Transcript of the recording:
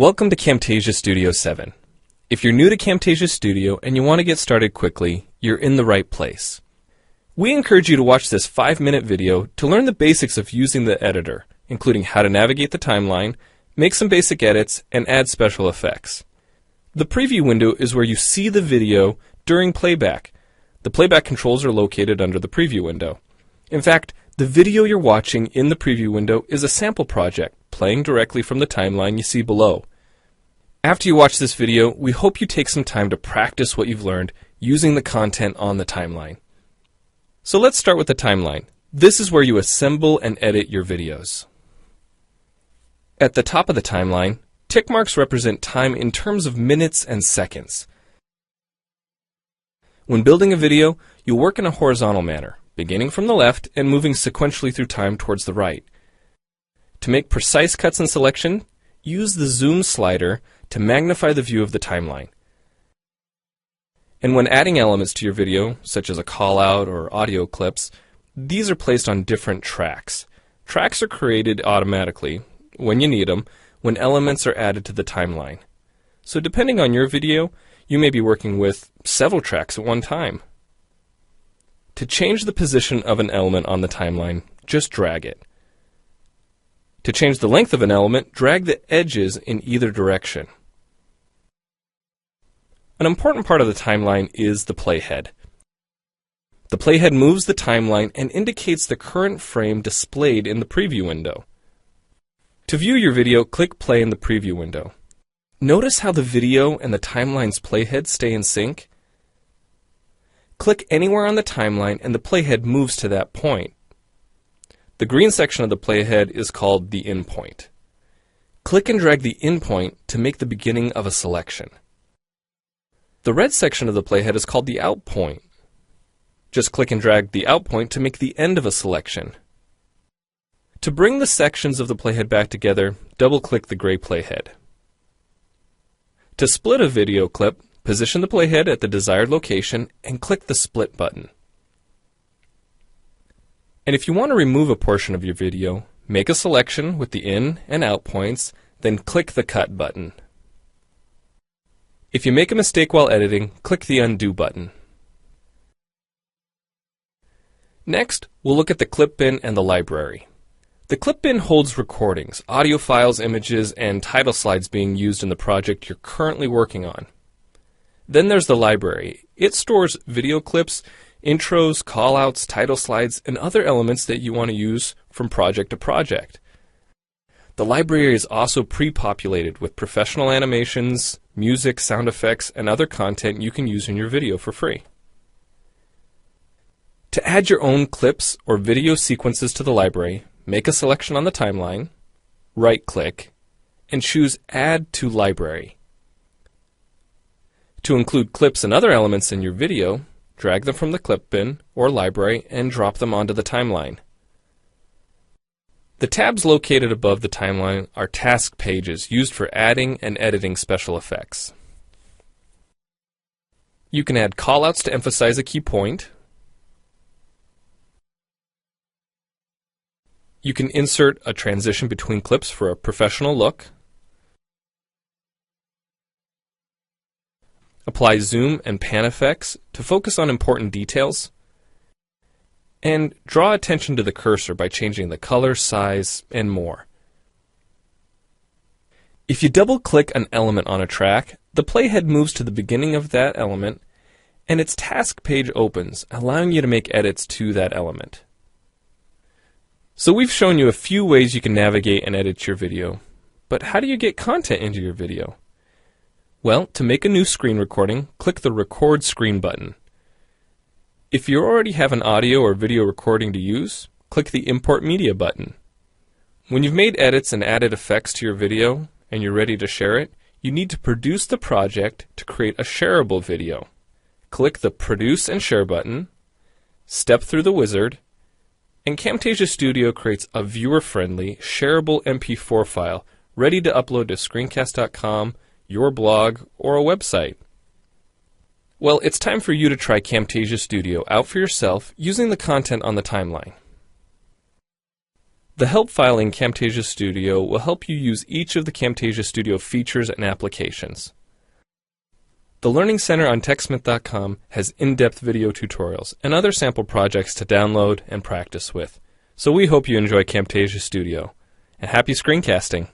Welcome to Camtasia Studio 7. If you're new to Camtasia Studio and you want to get started quickly, you're in the right place. We encourage you to watch this 5-minute video to learn the basics of using the editor, including how to navigate the timeline, make some basic edits, and add special effects. The preview window is where you see the video during playback. The playback controls are located under the preview window. In fact, the video you're watching in the preview window is a sample project playing directly from the timeline you see below. After you watch this video, we hope you take some time to practice what you've learned using the content on the timeline. So let's start with the timeline. This is where you assemble and edit your videos. At the top of the timeline, tick marks represent time in terms of minutes and seconds. When building a video, you'll work in a horizontal manner, beginning from the left and moving sequentially through time towards the right. To make precise cuts and selection, use the zoom slider to magnify the view of the timeline. And when adding elements to your video, such as a call-out or audio clips, these are placed on different tracks. Tracks are created automatically, when you need them, when elements are added to the timeline. So depending on your video, You may be working with several tracks at one time. To change the position of an element on the timeline, just drag it. To change the length of an element, drag the edges in either direction. An important part of the timeline is the playhead. The playhead moves the timeline and indicates the current frame displayed in the preview window. To view your video, click play in the preview window. Notice how the video and the timeline's playhead stay in sync? Click anywhere on the timeline and the playhead moves to that point. The green section of the playhead is called the in point. Click and drag the in point to make the beginning of a selection. The red section of the playhead is called the out point. Just click and drag the out point to make the end of a selection. To bring the sections of the playhead back together, double-click the gray playhead. To split a video clip, position the playhead at the desired location and click the split button. And if you want to remove a portion of your video, make a selection with the in and out points, then click the cut button. If you make a mistake while editing, click the undo button. Next, we'll look at the clip bin and the library. The clip bin holds recordings, audio files, images, and title slides being used in the project you're currently working on. Then there's the library. It stores video clips, intros, callouts, title slides, and other elements that you want to use from project to project. The library is also pre-populated with professional animations, music, sound effects, and other content you can use in your video for free. To add your own clips or video sequences to the library, make a selection on the timeline, right-click, and choose Add to Library. To include clips and other elements in your video, drag them from the clip bin or library and drop them onto the timeline. The tabs located above the timeline are task pages used for adding and editing special effects. You can add callouts to emphasize a key point. You can insert a transition between clips for a professional look. Apply zoom and pan effects to focus on important details. And draw attention to the cursor by changing the color, size, and more. If you double-click an element on a track, the playhead moves to the beginning of that element, and its task page opens, allowing you to make edits to that element. So we've shown you a few ways you can navigate and edit your video. But how do you get content into your video? Well, to make a new screen recording, click the Record Screen button. If you already have an audio or video recording to use, click the Import Media button. When you've made edits and added effects to your video and you're ready to share it, you need to produce the project to create a shareable video. Click the Produce and Share button, step through the wizard, and Camtasia Studio creates a viewer-friendly, shareable MP4 file ready to upload to screencast.com, your blog, or a website. Well, it's time for you to try Camtasia Studio out for yourself using the content on the timeline. The help file in Camtasia Studio will help you use each of the Camtasia Studio features and applications. The Learning Center on TechSmith.com has in-depth video tutorials and other sample projects to download and practice with. So we hope you enjoy Camtasia Studio. And happy screencasting!